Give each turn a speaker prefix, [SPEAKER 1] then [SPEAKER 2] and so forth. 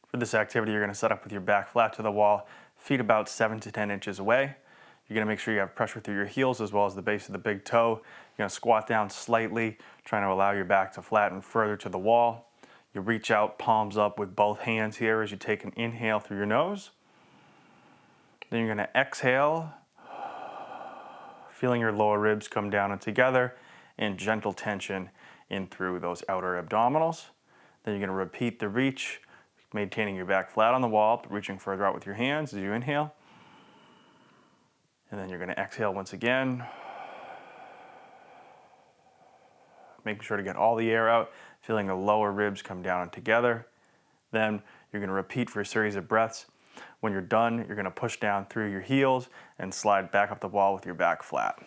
[SPEAKER 1] For this activity, you're going to set up with your back flat to the wall, feet about 7 to 10 inches away. You're going to make sure you have pressure through your heels as well as the base of the big toe. You're going to squat down slightly, trying to allow your back to flatten further to the wall. You reach out, palms up with both hands here as you take an inhale through your nose. Then you're going to exhale, feeling your lower ribs come down and together, and gentle tension in through those outer abdominals. Then you're going to repeat the reach, maintaining your back flat on the wall, but reaching further out with your hands as you inhale. And then you're going to exhale once again, making sure to get all the air out, feeling the lower ribs come down and together. Then you're going to repeat for a series of breaths. When you're done, you're going to push down through your heels and slide back up the wall with your back flat.